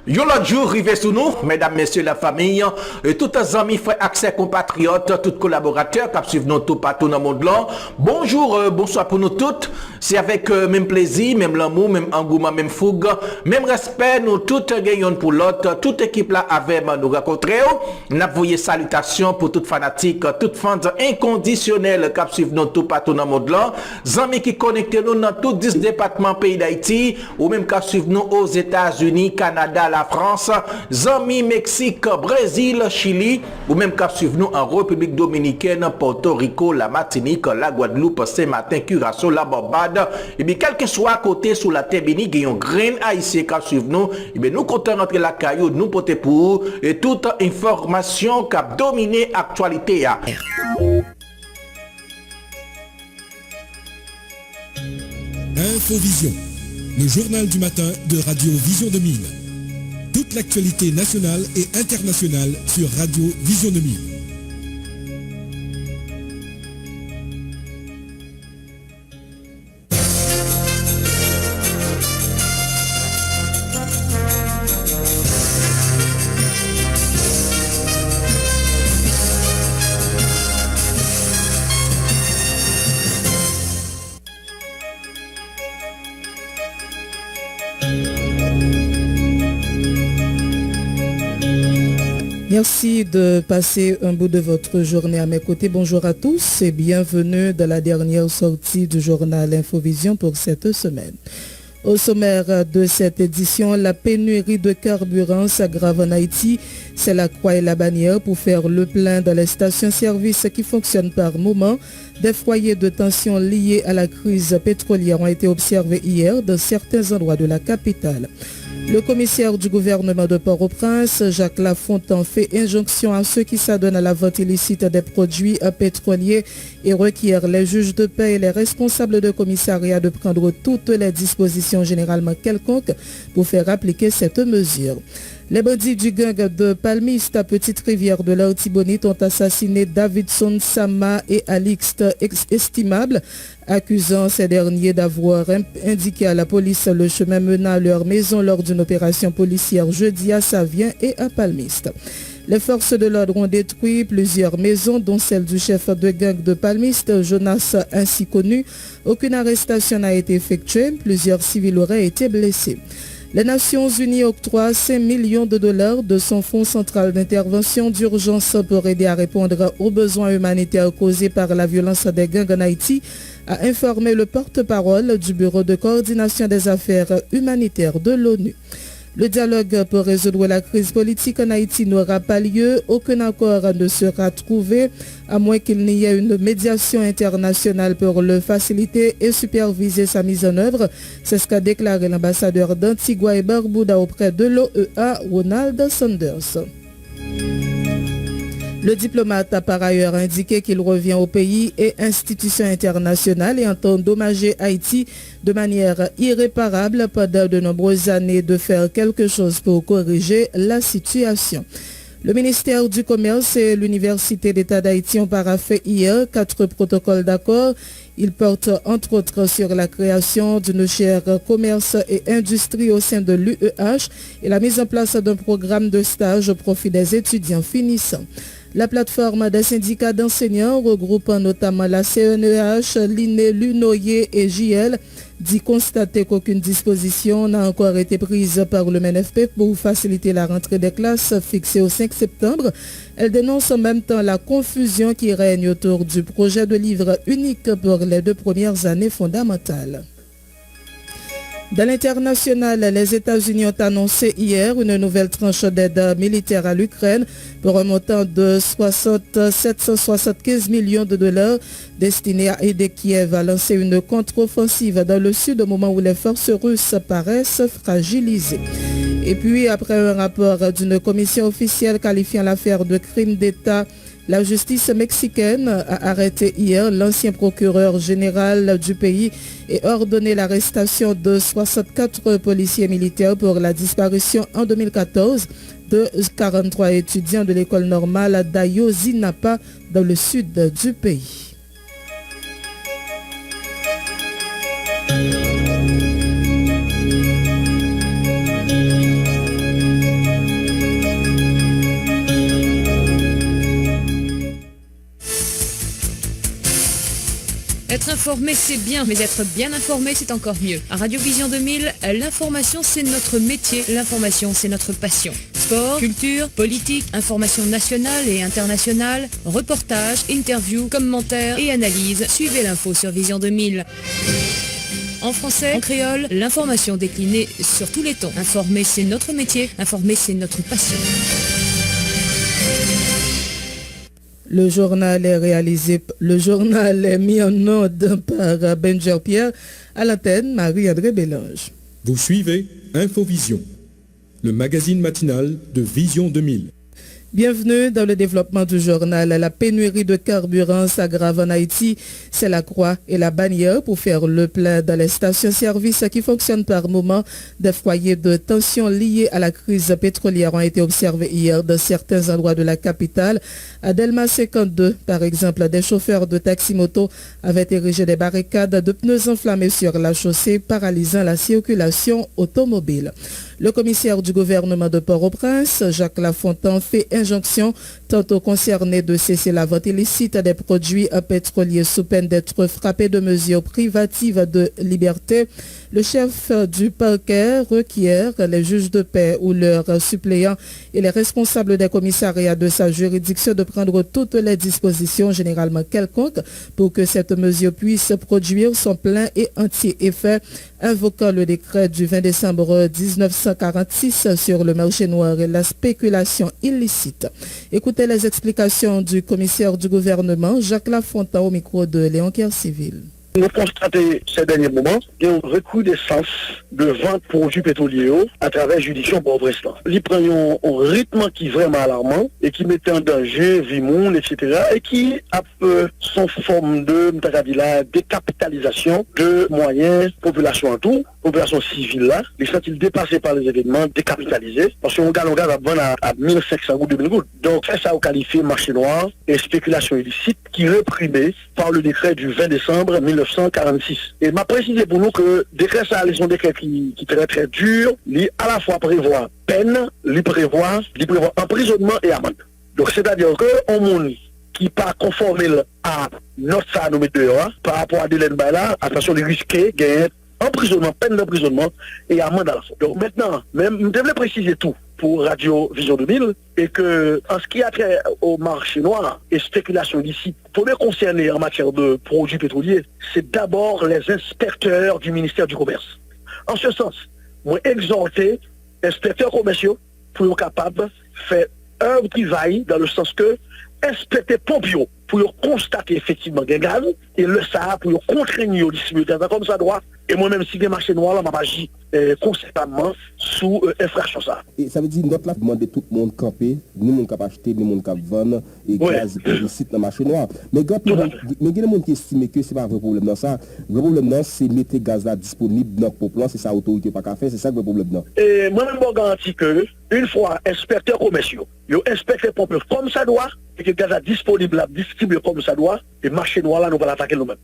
Yo l'autre jour, rivé sous nous, mesdames, messieurs, la famille, et tous les amis, frères, accès compatriotes, tous collaborateurs qui suivent nous tout partout dans le monde là. Bonjour, bonsoir pour nous toutes. C'est avec même plaisir, même l'amour, même engouement, même fougue, même respect, nous toutes gagnons pour l'autre. Toute équipe là avec nous rencontrer. Nous avons salutations pour toutes fanatiques, toutes fans inconditionnelles qui suivent nous tout partout dans le monde là. Amis qui connectent nous dans tous 10 départements pays d'Haïti, ou même qui suivent nous aux États-Unis, Canada, la France, Zami, Mexique, Brésil, Chili, ou même qu'à suivre nous en République Dominicaine, Porto Rico, la Martinique, la Guadeloupe, Saint-Martin, Curaçao, la Barbade. Et bien, quel que soit à côté sur la terre bénie, il y a un grain haïtien qu'à suivre nous. Et bien, nous comptons rentrer la caillou, nous porter pour et toute information qui a dominé l'actualité. Infovision, le journal du matin de Radio Vision 2000. Toute l'actualité nationale et internationale sur Radio Vision 2000. Merci de passer un bout de votre journée à mes côtés. Bonjour à tous et bienvenue dans la dernière sortie du journal Infovision pour cette semaine. Au sommaire de cette édition, la pénurie de carburant s'aggrave en Haïti. C'est la croix et la bannière pour faire le plein dans les stations-service qui fonctionnent par moment. Des foyers de tension liés à la crise pétrolière ont été observés hier dans certains endroits de la capitale. Le commissaire du gouvernement de Port-au-Prince, Jacques Lafontaine, fait injonction à ceux qui s'adonnent à la vente illicite des produits pétroliers et requiert les juges de paix et les responsables de commissariat de prendre toutes les dispositions généralement quelconques pour faire appliquer cette mesure. Les bandits du gang de Palmiste à Petite-Rivière de l'Artibonite ont assassiné Davidson Sama et Alixte Estimable, accusant ces derniers d'avoir indiqué à la police le chemin menant à leur maison lors d'une opération policière jeudi à Savien et à Palmiste. Les forces de l'ordre ont détruit plusieurs maisons, dont celle du chef de gang de Palmiste, Jonas ainsi connu. Aucune arrestation n'a été effectuée. Plusieurs civils auraient été blessés. Les Nations Unies octroient 5 millions de dollars de son fonds central d'intervention d'urgence pour aider à répondre aux besoins humanitaires causés par la violence des gangs en Haïti, a informé le porte-parole du Bureau de coordination des affaires humanitaires de l'ONU. Le dialogue pour résoudre la crise politique en Haïti n'aura pas lieu. Aucun accord ne sera trouvé, à moins qu'il n'y ait une médiation internationale pour le faciliter et superviser sa mise en œuvre. C'est ce qu'a déclaré l'ambassadeur d'Antigua et Barbuda auprès de l'OEA, Ronald Sanders. Le diplomate a par ailleurs indiqué qu'il revient au pays et institutions internationales et entend endommager Haïti de manière irréparable pendant de nombreuses années de faire quelque chose pour corriger la situation. Le ministère du Commerce et l'Université d'État d'Haïti ont paraphé hier 4 protocoles d'accord. Ils portent entre autres sur la création d'une chaire commerce et industrie au sein de l'UEH et la mise en place d'un programme de stage au profit des étudiants finissants. La plateforme des syndicats d'enseignants regroupant notamment la CNEH, l'INE, l'UNOYE et JL dit constater qu'aucune disposition n'a encore été prise par le MNFP pour faciliter la rentrée des classes fixée au 5 septembre. Elle dénonce en même temps la confusion qui règne autour du projet de livre unique pour les 2 premières années fondamentales. Dans l'international, les États-Unis ont annoncé hier une nouvelle tranche d'aide militaire à l'Ukraine pour un montant de 775 millions de dollars destinée à aider Kiev à lancer une contre-offensive dans le sud au moment où les forces russes paraissent fragilisées. Et puis, après un rapport d'une commission officielle qualifiant l'affaire de crime d'État, la justice mexicaine a arrêté hier l'ancien procureur général du pays et ordonné l'arrestation de 64 policiers militaires pour la disparition en 2014 de 43 étudiants de l'école normale d'Ayosinapa dans le sud du pays. Être informé, c'est bien, mais être bien informé, c'est encore mieux. À Radio Vision 2000, l'information, c'est notre métier. L'information, c'est notre passion. Sport, culture, politique, information nationale et internationale, reportages, interviews, commentaires et analyses. Suivez l'info sur Vision 2000. En français, en créole, l'information déclinée sur tous les tons. Informer, c'est notre métier. Informer, c'est notre passion. Le journal est mis en onde par Benjer Pierre, à l'antenne Marie-André Bélange. Vous suivez Infovision, le magazine matinal de Vision 2000. Bienvenue dans le développement du journal. La pénurie de carburant s'aggrave en Haïti. C'est la croix et la bannière pour faire le plein dans les stations-service qui fonctionnent par moment. Des foyers de tension liés à la crise pétrolière ont été observés hier dans certains endroits de la capitale. À Delma 52, par exemple, des chauffeurs de taxi-moto avaient érigé des barricades de pneus enflammés sur la chaussée, paralysant la circulation automobile. Le commissaire du gouvernement de Port-au-Prince, Jacques Lafontaine, fait injonction tantôt concernés de cesser la vente illicite des produits pétroliers sous peine d'être frappés de mesures privatives de liberté. Le chef du parquet requiert les juges de paix ou leurs suppléants et les responsables des commissariats de sa juridiction de prendre toutes les dispositions, généralement quelconques, pour que cette mesure puisse produire son plein et entier effet, invoquant le décret du 20 décembre 1946 sur le marché noir et la spéculation illicite. Écoutez les explications du commissaire du gouvernement, Jacques Lafontaine, au micro de Léon Kerciville. Nous constatons ces derniers moments une recrudescence de vente de produits pétroliers à travers la juridiction Port-au-Prince. Ils prennent un rythme qui est vraiment alarmant et qui met en danger vie monde, etc. et qui a son forme de décapitalisation de moyens, population en tout, population civile là, les sont-ils dépassés par les événements, décapitalisés, parce qu'on gagne va vendre à 1500 ou 2000 gouttes. Donc ça a qualifié marché noir et spéculation illicite qui est réprimé par le décret du 20 décembre 1946. Et m'a précisé pour nous que décret ça, c'est un décret qui est très très dur, il à la fois prévoit peine, il prévoit emprisonnement et amende. Donc c'est-à-dire que on monde qui pas conformé à notre ça nous met dehors par rapport à Délène Baila, attention les risquer, gagner emprisonnement, peine d'emprisonnement et amende à la fois. Donc maintenant, même je devrais préciser tout pour Radio Vision 2000 et que en ce qui a trait au marché noir et spéculation illicite, pour les concerner en matière de produits pétroliers, c'est d'abord les inspecteurs du ministère du Commerce. En ce sens, moi exhorter les inspecteurs commerciaux pour être capables de faire un travail dans le sens que inspecter pompiers pour constater effectivement des gaz et le ça pour contraindre au distributeur comme ça doit. Et moi-même, si les marchés noirs, je m'agis conséquemment sous infraction ça. Et ça veut dire notre là demander tout le monde camper, nous monde cap acheter, nous monde cap vendre et gaz illicite dans le marché noir. Mais il y a des gens qui estiment que c'est pas un vrai problème dans ça. Le problème dans c'est mettre gaz là disponible dans le peuple, c'est ça l'autorité pas qu'à faire, c'est ça le problème dans. Et moi-même je garantis que une fois inspecteurs commerciaux, ils inspectent les pompes comme ça doit et que le gaz est disponible, distribué comme ça doit, et marché noir là nous allons l'attaquer nous-mêmes.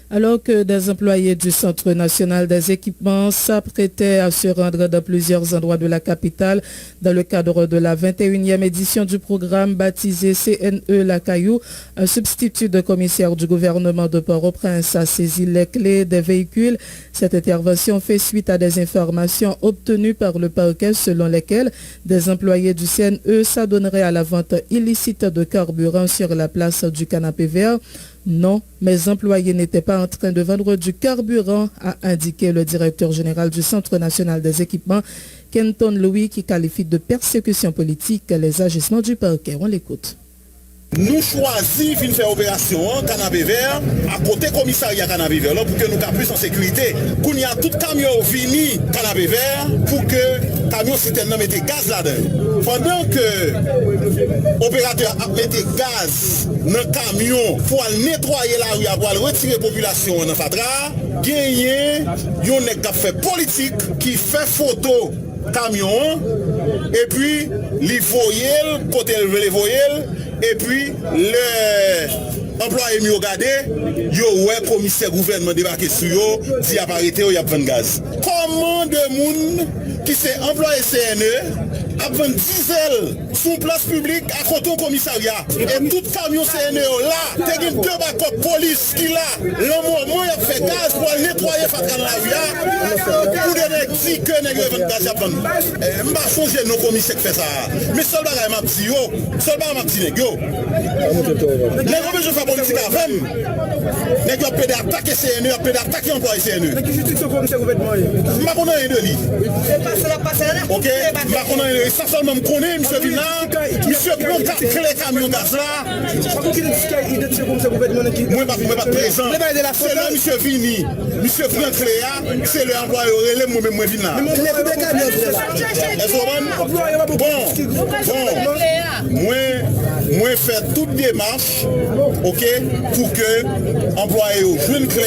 Alors que des employés du Centre national des équipements s'apprêtaient à se rendre dans plusieurs endroits de la capitale dans le cadre de la 21e édition du programme baptisé CNE La Caillou, un substitut de commissaire du gouvernement de Port-au-Prince a saisi les clés des véhicules. Cette intervention fait suite à des informations obtenues par le parquet selon lesquelles des employés du CNE s'adonneraient à la vente illicite de carburant sur la place du Canapé Vert. Non, mes employés n'étaient pas en train de vendre du carburant, a indiqué le directeur général du Centre national des équipements, Kenton Louis, qui qualifie de persécution politique les agissements du parquet. On l'écoute. Nous choisissons de faire opération Canapé Vert à côté commissariat Canapé Vert pour que nous soyons plus en sécurité. Quand il y a tout camion fini Canapé Vert pour que camion citerne mette gaz là-dedans. Pendant que l'opérateur a mis gaz dans le camion pour nettoyer la rue, pour retirer la population dans Fatra, il y a un nèg qui fait politique qui fait photo camion et puis les voyelles, côté les voyelles. Et puis, l'employé mieux regardé, le commissaire gouvernement débarqué sur eux, dit à arrêter, il y a 20 gaz. Comment de monde qui s'est employé CNE a 20 diesel sous place publique à côté du commissariat. Et tout camion CNO là, t'as deux backup police qui là, l'homme moi a fait gaz pour nettoyer Fatra dans la rue. Pour des petits que les gens gaz à prendre. M'a changé nos commissaires qui fait ça. Mais seul bagage m'a dit yo, seul bagage m'a dit négo. Les gens besoin faire politique avec. Les gens peuvent attaquer CNE, peuvent attaquer employé CNE. Mais qui justice au commissaire gouvernement? Ma connais de lui. OK, ma connais ça seulement me connaît monsieur Vina, monsieur prend clé camion gaz là. Par contre il identifié commissaire gouvernement qui moi pas présent. C'est là monsieur Vini, monsieur prend clé c'est le employé relais moi même Vina. Moi faire toute démarche, OK, pour que employé joue une clé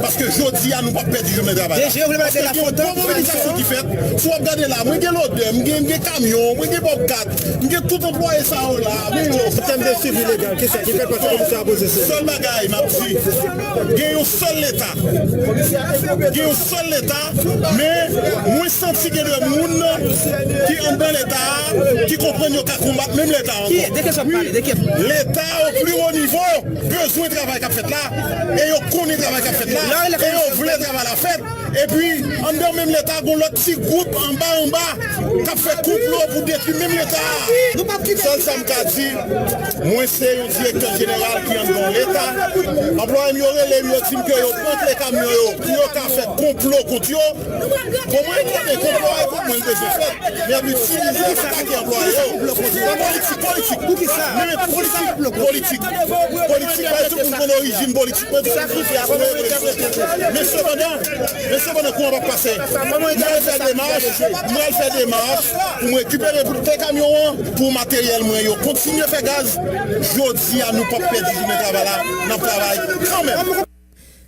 parce que jeudi à nous pas perdre du journée de travail. Déjà vous mettez la photo mobilisation qui fait. Soit regarder là, moi j'ai l'odeur, moi j'ai camion, moi j'ai bobcat, moi j'ai tout employé ça là. Système de suivi légal, qu'est-ce qui fait parce que ça poser ça. Seul bagaille m'a dit. J'ai un seul l'état. J'ai un seul l'état, mais moi senti que le monde qui est dans l'état qui comprend qu'à combattre même l'état. L'État au plus haut niveau, besoin de travail qu'a fait là, et on connaît le travail qu'a fait là, et on voulait travail à la fête, et puis en dehors même l'État, on a l'autre petit groupe en bas, qui a fait complot pour détruire même l'État. Seul ça m'a dit, moi c'est un directeur général qui est dans l'État, employé mieux les mieux team que yo prend les camions, qui ont fait complot contre eux, comment ils font des complots avec moi de ce fait, mais à utiliser ça qui est employé, politique. Politique, pas tout pour mon origine politique, mais cependant, comment on va passer? Moi, je fais des marches, pour récupérer pour tes camions, pour matériel, moi, continuer à faire gaz. Je dis à nous pas perdre du travail là, dans le travail, quand même.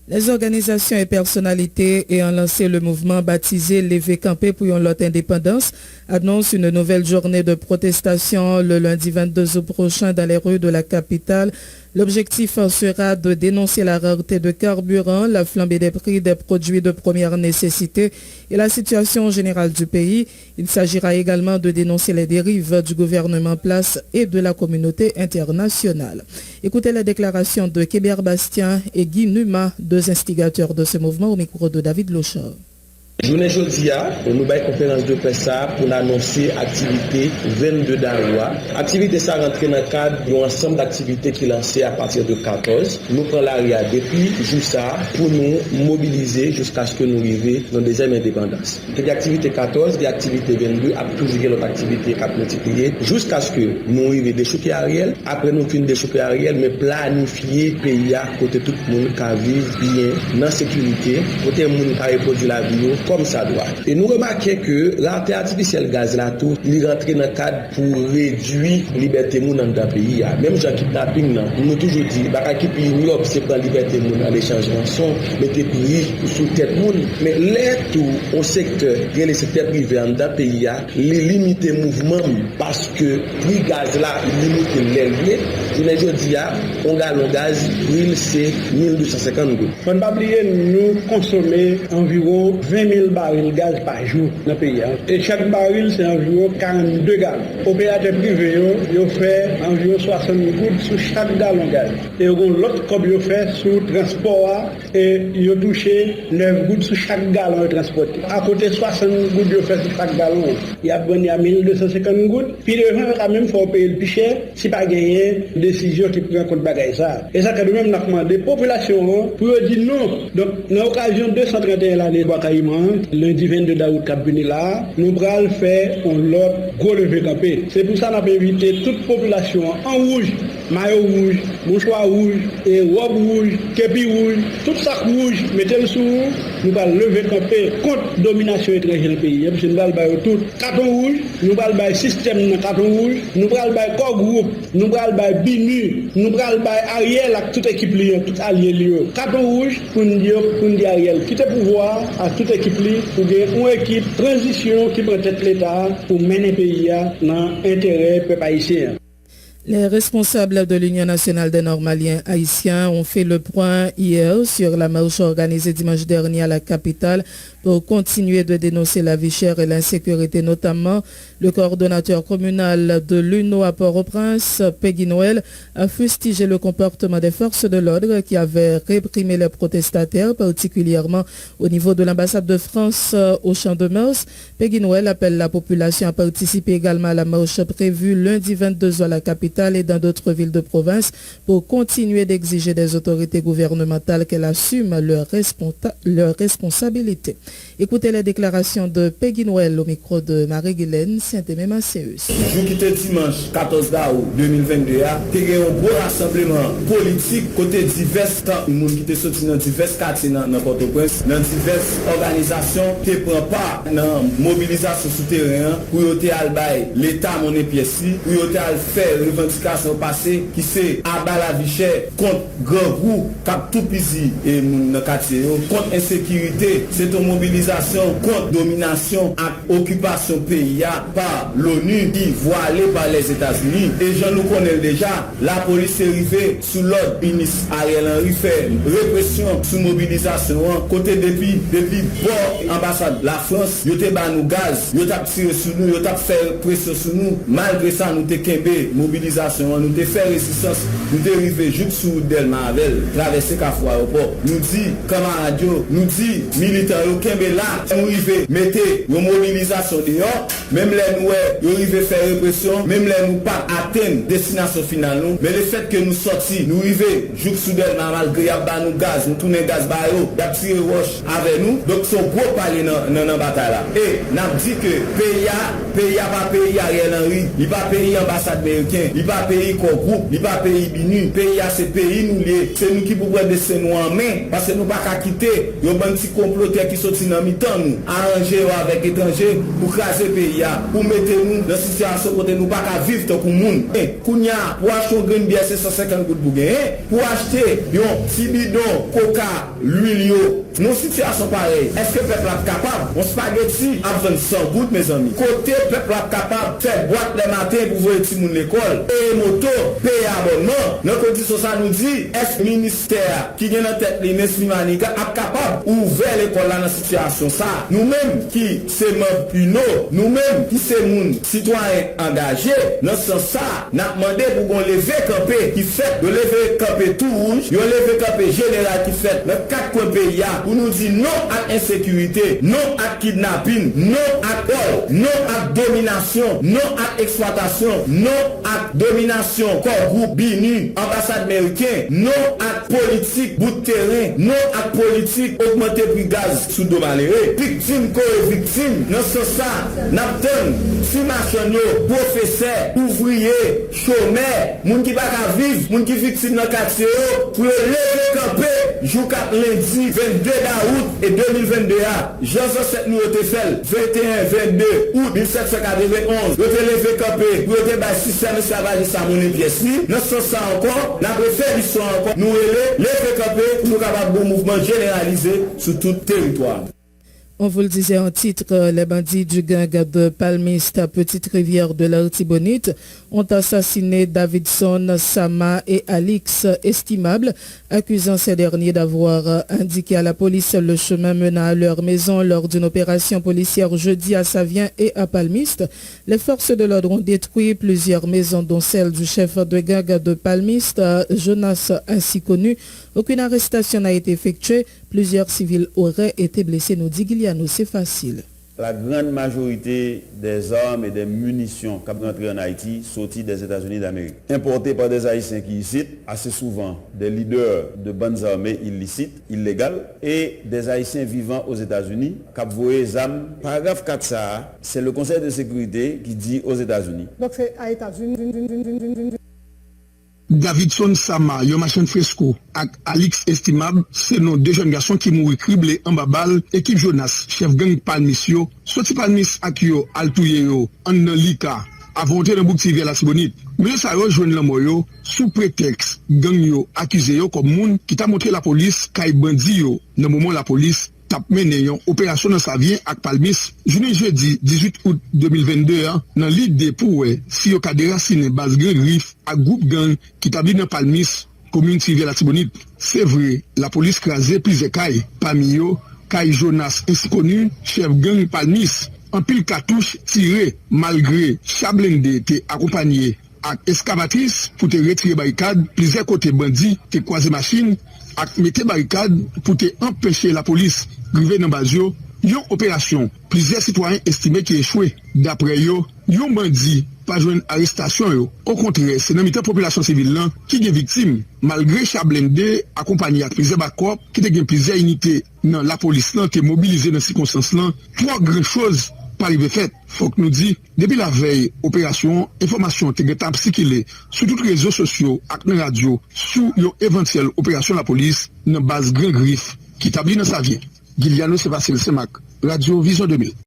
Les organisations et personnalités ayant lancé le mouvement baptisé Lever Camper pour notre indépendance annoncent une nouvelle journée de protestation le lundi 22 août prochain dans les rues de la capitale. L'objectif sera de dénoncer la rareté de carburant, la flambée des prix des produits de première nécessité et la situation générale du pays. Il s'agira également de dénoncer les dérives du gouvernement en place et de la communauté internationale. Écoutez la déclaration de Kébert Bastien et Guy Numa, deux instigateurs de ce mouvement au micro de David Lochard. Journée Jodia, nous avons une conférence de presse pour annoncer l'activité 22 d'Aroua. L'activité ça rentre dans le cadre d'un ensemble d'activités qui est lancé à partir de 14. Nous prenons l'ARIA depuis juste ça pour nous mobiliser jusqu'à ce que nous arrivions dans des deuxième indépendance. Des activités 14, des activités 22, à toujours l'autre activité à multiplier jusqu'à ce que nous arrivions déchouper Ariel. Après nous finissons déchouper Ariel, mais planifier le pays à côté tout le monde qui vit bien, dans la sécurité, côté le monde qui reproduit la vie comme ça doit. Et nous remarquons que l'entrée artificielle gaz là tout, il rentre dans le cadre pour réduire la liberté dans le pays. Même Jean kidnapping, nous toujours dit, bah qui New York c'est prendre liberté dans l'échange de rançon, mettez prix sous tête monde. Mais là tout au secteur, il le secteur privé dans le pays, les limiter mouvement parce que prix gaz là, il limite l'élevé. Je ne dis pas, on gallon gaz, prix c'est 1250 gouttes. Faut pas oublier, nous consommons environ 20 000 barils de gaz par jour dans le pays. Et chaque baril, c'est environ 42 gallons. Opérateur privé, il fait environ 60 gouttes sur chaque gallon de gaz. Et l'autre, comme il fait sur le transport, et il touche 9 gouttes sur chaque gallon transporté. À côté 60 gouttes, il fait sur chaque gallon. Il y a besoin de 1250 gouttes. Puis il quand même faut payer le plus cher si pas gagner décision qui prend compte de ça. Et ça, quand même, on a demandé la population pour dire non. Donc, dans l'occasion de 231 l'année de lundi 22 d'août, là, nous allons faire un lot gros lever campé. C'est pour ça qu'on a invité toute population en rouge, maillot rouge, mouchoir rouge, et robe rouge, képi rouge, tout ça rouge, mettez-le sous, nous allons lever campé contre la domination étrangère dans le pays. Parce que nous allons faire tout carton rouge, nous allons faire système de carton rouge, nous allons faire corps groupe, nous allons faire BINU, nous allons faire Ariel avec toute équipe liée, tout allié lié. Carton rouge pour nous dire Ariel, quitter pouvoir à toute équipe liée pour une équipe transition qui prend tête l'État pour mener le pays dans l'intérêt du peuple haïtien. Les responsables de l'Union nationale des Normaliens haïtiens ont fait le point hier sur la marche organisée dimanche dernier à la capitale Pour continuer de dénoncer la vie chère et l'insécurité notamment, le coordonnateur communal de l'UNO à Port-au-Prince, Peggy Noël, a fustigé le comportement des forces de l'ordre qui avaient réprimé les protestataires, particulièrement au niveau de l'ambassade de France au Champ de Mars. Peggy Noël appelle la population à participer également à la marche prévue lundi 22 à la capitale et dans d'autres villes de province pour continuer d'exiger des autorités gouvernementales qu'elles assument leurs responsabilités. Écoutez les déclarations de Peggy Noël au micro de Marie-Guylaine Saint-Aimé Macéus. Jour qui était dimanche 14 août 2022, il y a un gros rassemblement politique côté divers gens qui étaient sortis dans divers quartiers dans Port-au-Prince, dans diverses organisations qui ne prennent pas dans mobilisation souterraine pour aller l'État monnaie pièce, pour faire revendication passée qui c'est abattre la vie chère contre grand groupe cap tout pisi et dans quartier contre insécurité, c'est une mobilisation contre domination et occupation pays par l'ONU qui voilée par les États-Unis. Et je nous connais déjà, la police est arrivée sous l'ordre ministre Ariel Henry fait répression sous mobilisation côté depuis bon ambassade la France, yo te ba nous gaz, yo t'a tiré sur nous, yo t'a fait pression sur nous. Malgré ça nous te kembe mobilisation, nous te fait résistance, nous te arrivé juste sous Delma Avel, traverser Kafou aéroport. Nous dit camarades, nous dit militaires yo kembe là, nous arrivé mettez une mobilisation dehors, même les nous yo arrivé faire répression, même les nous pas atteindre destination finale nous, mais le fait que nous sorti, nous arrivé juste sous Delma malgré y a ba nous gaz, nous tourner gaz ba yo, y a tiré roche avec nous. Donc son gros parler dans la bataille là. Et n'a dit que pays pas pays Ariel Henry, il pas pays ambassade américain, il pas pays groupe, il pas pays BINU, pays c'est pays nous lié, c'est nous qui pour prendre des nous en main parce que nous pas qu'à quitter, yo ban petit comploteur qui sorti dans mi-temps nous, arranger avec étrangers pour craser pays pour mettre nous dans situation côté nous pas qu'à vivre tant que monde. Et kounya pour acheter un grain bière c'est 150 gouttes pour gagner, pour acheter un petit bidon coca l'huile yo, nos situations pareilles. Est-ce que le peuple est capable? On spaghetti à 100 gouttes, mes amis. Côté peuple est capable de faire boîte le matin pour voir les gens l'école. Et moto, payer abonnement. Notre condition, ça nous dit, est-ce que le ministère qui vient en tête, l'Inès Manika, est capable d'ouvrir l'école dans cette situation? Ça, nous-mêmes qui sommes membres, nous-mêmes qui sommes citoyens engagés, dans ce sens, ça, nous avons demandé pour qu'on lève campé qui fait, de lever campé tout rouge, de lever campé général qui fait, dans 4 coins pays, pour nous dire non à insécurité, non à kidnapping, non à vol, non à domination, non à exploitation, non à domination, corps groupe BINU, ambassade américaine, non à politique bout de terrain, non à politique augmenter prix gaz sous dos malheureux, victime co-victime, non c'est ça, n'abtonne, si machin professeur, ouvrier, chômeur, moun qui pas qu'à vivre, moun qui victime dans le quartier, pour lever camper, jour 4 lundi 22 août et 2022 Jean-Joseph nous été fait 21-22 août 1791 nous été levé campé nous été bâti système esclavage ça mon pièce nous sommes ça encore n'a préféré l'histoire encore nous levé campé pour nous capable de mouvement généralisé sur tout territoire. On vous le disait en titre, les bandits du gang de Palmiste à Petite-Rivière de l'Artibonite ont assassiné Davidson, Sama et Alix Estimable, accusant ces derniers d'avoir indiqué à la police le chemin menant à leur maison lors d'une opération policière jeudi à Savien et à Palmiste. Les forces de l'ordre ont détruit plusieurs maisons, dont celle du chef de gang de Palmiste, Jonas ainsi connu. Aucune arrestation n'a été effectuée. Plusieurs civils auraient été blessés, nous dit Guiliano, c'est facile. La grande majorité des armes et des munitions qui rentrent en Haïti sorties des États-Unis d'Amérique, importées par des Haïtiens qui y citent, assez souvent des leaders de bandes armées illicites, illégales, et des Haïtiens vivant aux États-Unis, qui voient les armes. Paragraphe 4, ça, c'est le Conseil de sécurité qui dit aux États-Unis. Donc c'est à États-Unis. Davidson Sama, yon machin fresco, ak Alix Estimable, c'est nos deux jeunes garçons qui mourent criblés en babal, équipe Jonas, chef gang Palmis yo, sorti Palmis ak yo, altouye yo, en lika, avonté dans Bouc-Tivier la Tibonite. Mais ça rejoint le moyo, sous prétexte, gang yo, accusé yo comme moun, qui t'a montré la police, kay bandi yo, dans le moment la police, tap mené yon opération dans Savien ak Palmis, jeudi 18 août 2022, dans l'idée pour si yo ka déraciner base Grand Griffe ak groupe gang qui tabi dans Palmis, commune Tivier la Tibonite. C'est vrai, la police crasé plusieurs cailles, parmi yo, Kai Jonas ainsi connu, chef gang Palmis. En pile cartouche tiré malgré Chablende était accompagné avec excavatrice pour te retirer barricade, plusieurs côtés bandits te croiser machine, ak mettre barricade pour te empêcher la police d'arriver dans Bazio. Yon opération, plusieurs citoyens estimés qui échoué. D'après yo, yon bandit pas joindre arrestation yo. Au contraire, c'est dans la population civile là qui est victime. Malgré Chablende accompagné avec plusieurs bakop qui te gen plusieurs unités dans la police là qui est mobilisée dans ces circonstances là, trois grandes choses pas arrivé fait. Faut que nous dit depuis la veille opération, information te gen circulé sur tous les réseaux sociaux ak dans radio sur yon éventuelle opération la police dans base Grand Griffe qui établit dans sa vie. Guiliano Sébastien Semac, Radio Vision 2000.